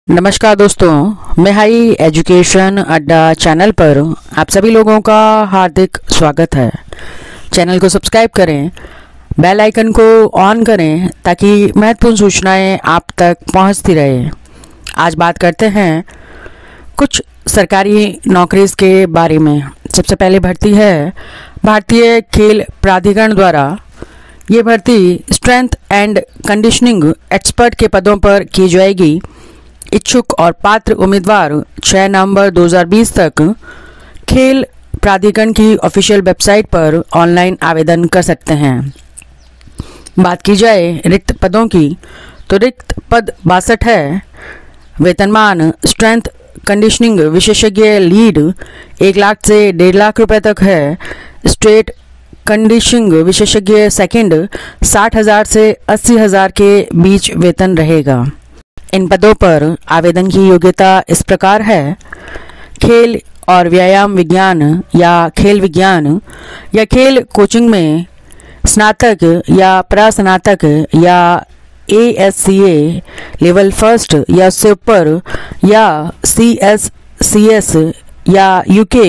नमस्कार दोस्तों, मैं हाई एजुकेशन अड्डा चैनल पर आप सभी लोगों का हार्दिक स्वागत है। चैनल को सब्सक्राइब करें, बेल आइकन को ऑन करें ताकि महत्वपूर्ण सूचनाएं आप तक पहुंचती रहे। आज बात करते हैं कुछ सरकारी नौकरीज के बारे में। सबसे पहले भर्ती है भारतीय खेल प्राधिकरण द्वारा। ये भर्ती स्ट्रेंथ एंड कंडीशनिंग एक्सपर्ट के पदों पर की जाएगी। इच्छुक और पात्र उम्मीदवार 6 नवंबर 2020 तक खेल प्राधिकरण की ऑफिशियल वेबसाइट पर ऑनलाइन आवेदन कर सकते हैं। बात की जाए रिक्त पदों की तो रिक्त पद 62 है। वेतनमान स्ट्रेंथ कंडीशनिंग विशेषज्ञ लीड 1 लाख से 1.5 लाख रुपए तक है। स्ट्रेट कंडीशनिंग विशेषज्ञ सेकंड 60,000 से 80,000 के बीच वेतन रहेगा। इन पदों पर आवेदन की योग्यता इस प्रकार है। खेल और व्यायाम विज्ञान या खेल विज्ञान या खेल कोचिंग में स्नातक या प्रस्नातक या ASCA लेवल फर्स्ट या उससे ऊपर या CSCS या UK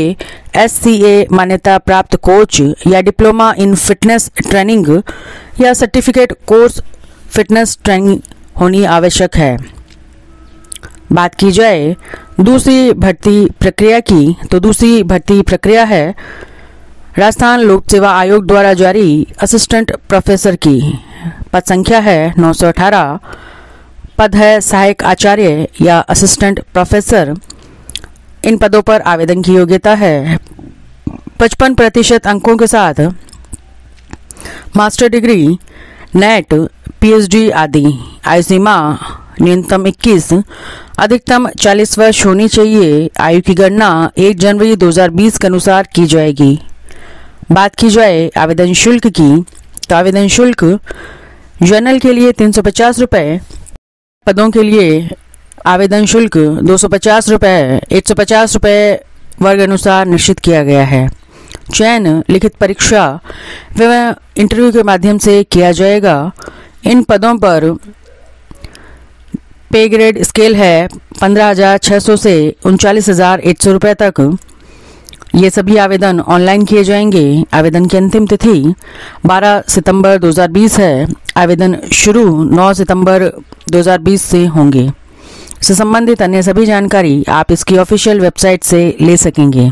SCA मान्यता प्राप्त कोच या डिप्लोमा इन फिटनेस ट्रेनिंग या सर्टिफिकेट कोर्स फिटनेस ट्रेनिंग होनी आवश्यक है। बात की जाए दूसरी भर्ती प्रक्रिया की तो दूसरी भर्ती प्रक्रिया है राजस्थान लोक सेवा आयोग द्वारा जारी असिस्टेंट प्रोफेसर की। पद संख्या है 918। पद है सहायक आचार्य या असिस्टेंट प्रोफेसर। इन पदों पर आवेदन की योग्यता है 55% अंकों के साथ मास्टर डिग्री, नेट, PhD आदि। आयु सीमा न्यूनतम 21, अधिकतम 40 वर्ष होनी चाहिए। आयु की गणना 1 जनवरी 2020 के अनुसार की जाएगी। बात की जाए आवेदन शुल्क की तो आवेदन शुल्क जनरल के लिए 350 रुपये, पदों के लिए आवेदन शुल्क 250 रुपये, 150 रुपये वर्ग अनुसार निश्चित किया गया है। चयन लिखित परीक्षा व इंटरव्यू के माध्यम से किया जाएगा। इन पदों पर पे ग्रेड स्केल है 15,600 से 39,100 रुपये तक। ये सभी आवेदन ऑनलाइन किए जाएंगे। आवेदन की अंतिम तिथि 12 सितंबर 2020 है। आवेदन शुरू 9 सितंबर 2020 से होंगे। इससे संबंधित अन्य सभी जानकारी आप इसकी ऑफिशियल वेबसाइट से ले सकेंगे।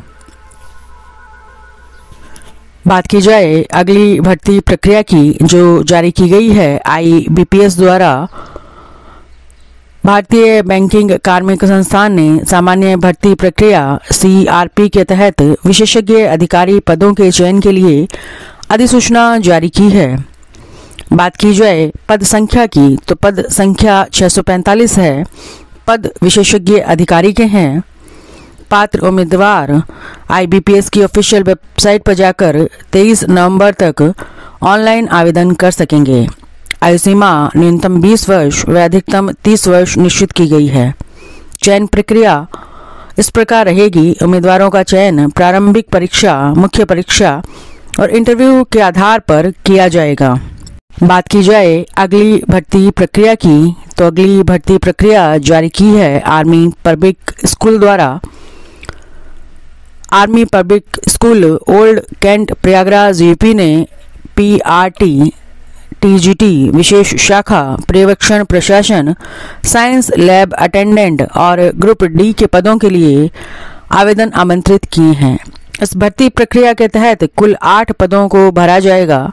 बात की जाए अगली भर्ती प्रक्रिया की जो जारी की गई है IBPS द्वारा। भारतीय बैंकिंग कार्मिक संस्थान ने सामान्य भर्ती प्रक्रिया CRP के तहत विशेषज्ञ अधिकारी पदों के चयन के लिए अधिसूचना जारी की है। बात की जाए पद संख्या की तो पद संख्या 645 है। पद विशेषज्ञ अधिकारी के हैं। पात्र उम्मीदवार IBPS की ऑफिशियल वेबसाइट पर जाकर 23 नवंबर तक ऑनलाइन आवेदन कर सकेंगे। आयु सीमा न्यूनतम 20 वर्ष व अधिकतम 30 वर्ष निश्चित की गई है। चयन प्रक्रिया इस प्रकार रहेगी। उम्मीदवारों का चयन प्रारंभिक परीक्षा, मुख्य परीक्षा और इंटरव्यू के आधार पर किया जाएगा। बात की जाए अगली भर्ती प्रक्रिया की तो अगली भर्ती प्रक्रिया जारी की है आर्मी पब्लिक स्कूल द्वारा। Army public school old cantt Prayagraj UP ने PRT TGT विशेष शाखा पर्यवेक्षण प्रशासन साइंस लैब अटेंडेंट और ग्रुप D के पदों के लिए आवेदन आमंत्रित किए हैं। इस भर्ती प्रक्रिया के तहत कुल 8 पदों को भरा जाएगा।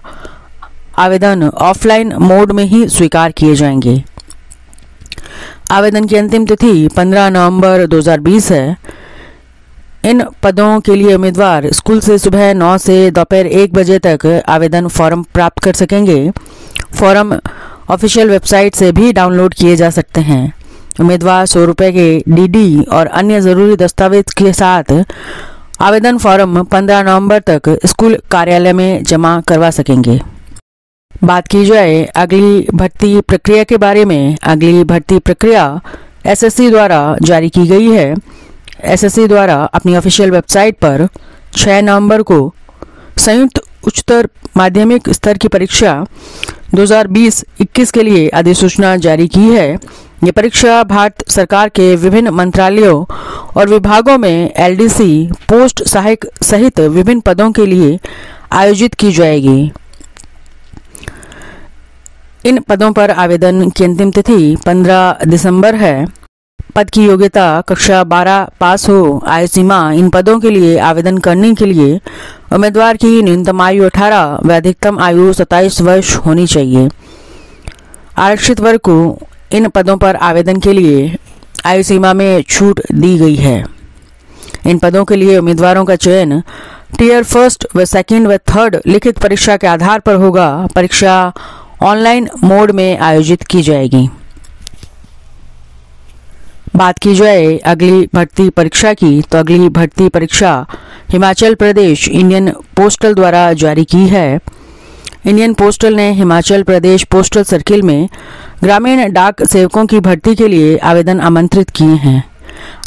आवेदन ऑफलाइन मोड में ही स्वीकार किए जाएंगे। आवेदन की अंतिम तिथि 15 नवंबर 2020 है। इन पदों के लिए उम्मीदवार स्कूल से सुबह 9 से दोपहर 1 बजे तक आवेदन फॉर्म प्राप्त कर सकेंगे। फॉर्म ऑफिशियल वेबसाइट से भी डाउनलोड किए जा सकते हैं। उम्मीदवार 100 रुपये के DD और अन्य ज़रूरी दस्तावेज के साथ आवेदन फॉर्म 15 नवंबर तक स्कूल कार्यालय में जमा करवा सकेंगे। बात की जाए अगली भर्ती प्रक्रिया के बारे में। अगली भर्ती प्रक्रिया SSC द्वारा जारी की गई है। SSC द्वारा अपनी ऑफिशियल वेबसाइट पर 6 नवंबर को संयुक्त उच्चतर माध्यमिक स्तर की परीक्षा 2020-21 के लिए अधिसूचना जारी की है। ये परीक्षा भारत सरकार के विभिन्न मंत्रालयों और विभागों में एलडीसी पोस्ट सहायक सहित विभिन्न पदों के लिए आयोजित की जाएगी। इन पदों पर आवेदन की अंतिम तिथि 15 दिसंबर है। पद की योग्यता कक्षा 12 पास हो। आयु सीमा इन पदों के लिए आवेदन करने के लिए उम्मीदवार की न्यूनतम आयु 18 व अधिकतम आयु 27 वर्ष होनी चाहिए। आरक्षित वर्ग को इन पदों पर आवेदन के लिए आयु सीमा में छूट दी गई है। इन पदों के लिए उम्मीदवारों का चयन टियर 1 व 2 व 3 लिखित परीक्षा के आधार पर होगा। परीक्षा ऑनलाइन मोड में आयोजित की जाएगी। बात की जाए अगली भर्ती परीक्षा की, तो अगली भर्ती परीक्षा हिमाचल प्रदेश इंडियन पोस्टल द्वारा जारी की है। इंडियन पोस्टल ने हिमाचल प्रदेश पोस्टल सर्किल में ग्रामीण डाक सेवकों की भर्ती के लिए आवेदन आमंत्रित किए हैं।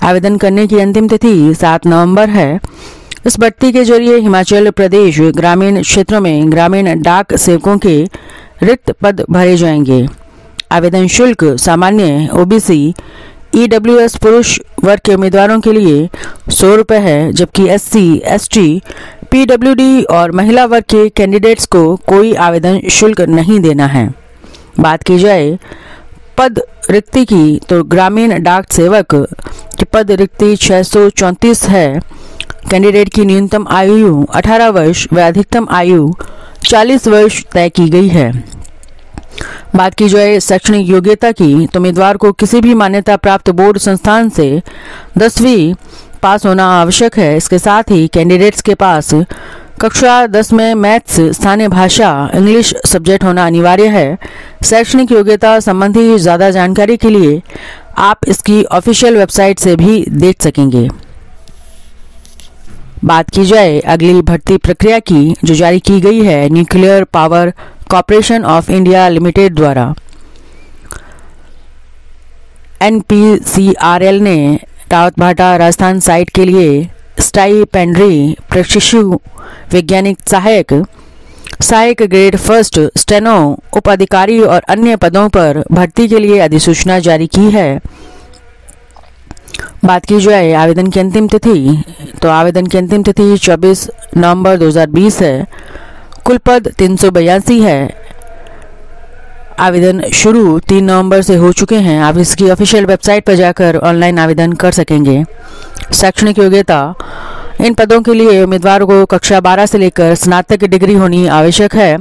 आवेदन करने की अंतिम तिथि 7 नवंबर है। इस भर्ती के जरिए हिमाचल प्रदेश ग्रामीण क्षेत्रों में ग्रामीण डाक सेवकों के रिक्त पद भरे जाएंगे। आवेदन शुल्क सामान्य ओबीसी ईडब्ल्यूएस पुरुष वर्ग के उम्मीदवारों के लिए 100 रुपये है, जबकि एससी, एसटी, पीडब्ल्यूडी और महिला वर्ग के कैंडिडेट्स को कोई आवेदन शुल्क नहीं देना है। बात की जाए पद रिक्ति की, तो ग्रामीण डाक सेवक की पद रिक्ति 634 है। कैंडिडेट की न्यूनतम आयु 18 वर्ष व अधिकतम आयु 40 वर्ष तय की गई है। बात की जाए शैक्षणिक योग्यता की, तो उम्मीदवार को किसी भी मान्यता प्राप्त बोर्ड संस्थान से 10वीं पास होना आवश्यक है। इसके साथ ही कैंडिडेट्स के पास कक्षा 10 में मैथ्स, स्थानीय भाषा, इंग्लिश सब्जेक्ट होना अनिवार्य है। शैक्षणिक योग्यता संबंधी ज़्यादा जानकारी के लिए आप इसकी ऑफिशियल वेबसाइट से भी देख सकेंगे। बात की जाए अगली भर्ती प्रक्रिया की, जो जारी की गई है nuclear power corporation of India limited द्वारा। NPCRL ने रावतभाटा राजस्थान साइट के लिए स्टाइपेंडरी प्रशिक्षु वैज्ञानिक सहायक ग्रेड 1 स्टेनो उप अधिकारी और अन्य पदों पर भर्ती के लिए अधिसूचना जारी की है। बात की जाए आवेदन की अंतिम तिथि, तो आवेदन की अंतिम तिथि 24 नवंबर 2020 है। कुल पद 382 है। आवेदन शुरू 3 नवंबर से हो चुके हैं। आप इसकी ऑफिशियल वेबसाइट पर जाकर ऑनलाइन आवेदन कर सकेंगे। शैक्षणिक योग्यता, इन पदों के लिए उम्मीदवार को कक्षा 12 से लेकर स्नातक की डिग्री होनी आवश्यक है।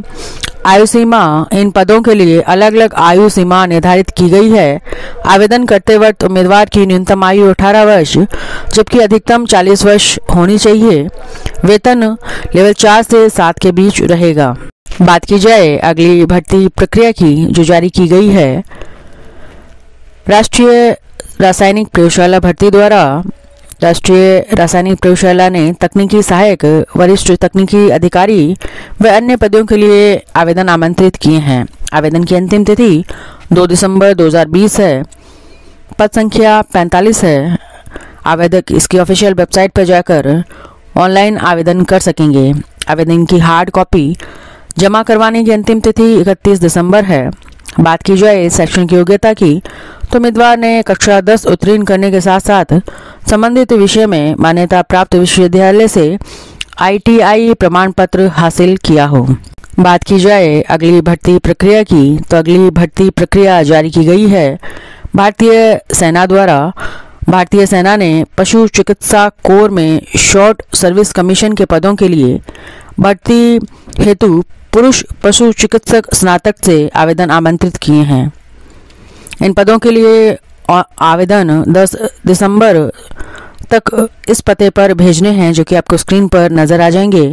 आयु सीमा, इन पदों के लिए अलग अलग आयु सीमा निर्धारित की गई है। आवेदन करते वक्त उम्मीदवार की न्यूनतम आयु 18 वर्ष जबकि अधिकतम 40 वर्ष होनी चाहिए। वेतन लेवल 4 से 7 के बीच रहेगा। बात की जाए अगली भर्ती प्रक्रिया की, जो जारी की गई है राष्ट्रीय रासायनिक प्रयोगशाला भर्ती द्वारा। राष्ट्रीय रासायनिक प्रयोगशाला ने तकनीकी सहायक, वरिष्ठ तकनीकी अधिकारी व अन्य पदों के लिए आवेदन आमंत्रित किए हैं। आवेदन की अंतिम तिथि 2 दिसंबर 2020 है। पद संख्या 45 है। आवेदक इसकी ऑफिशियल वेबसाइट पर जाकर ऑनलाइन आवेदन कर सकेंगे। आवेदन की हार्ड कॉपी जमा करवाने की अंतिम तिथि 31 दिसंबर है। बात की जाए शैक्षणिक योग्यता की, तो उम्मीदवार ने कक्षा 10 उत्तीर्ण करने के साथ साथ संबंधित विषय में मान्यता प्राप्त विश्वविद्यालय से ITI प्रमाण पत्र हासिल किया हो। बात की जाए अगली भर्ती प्रक्रिया की, तो अगली भर्ती प्रक्रिया जारी की गई है भारतीय सेना द्वारा। भारतीय सेना ने पशु चिकित्सा कोर में शॉर्ट सर्विस कमीशन के पदों के लिए भर्ती हेतु पुरुष पशु चिकित्सक स्नातक से आवेदन आमंत्रित किए हैं। इन पदों के लिए आवेदन 10 दिसंबर तक इस पते पर भेजने हैं, जो कि आपको स्क्रीन पर नजर आ जाएंगे।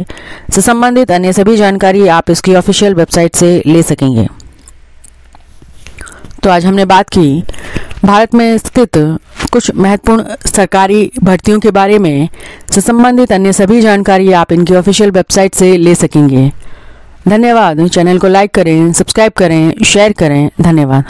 इससे संबंधित अन्य सभी जानकारी आप इसकी ऑफिशियल वेबसाइट से ले सकेंगे। तो आज हमने बात की भारत में स्थित कुछ महत्वपूर्ण सरकारी भर्तियों के बारे में। से संबंधित अन्य सभी जानकारी आप इनकी ऑफिशियल वेबसाइट से ले सकेंगे। धन्यवाद। चैनल को लाइक करें, सब्सक्राइब करें, शेयर करें। धन्यवाद।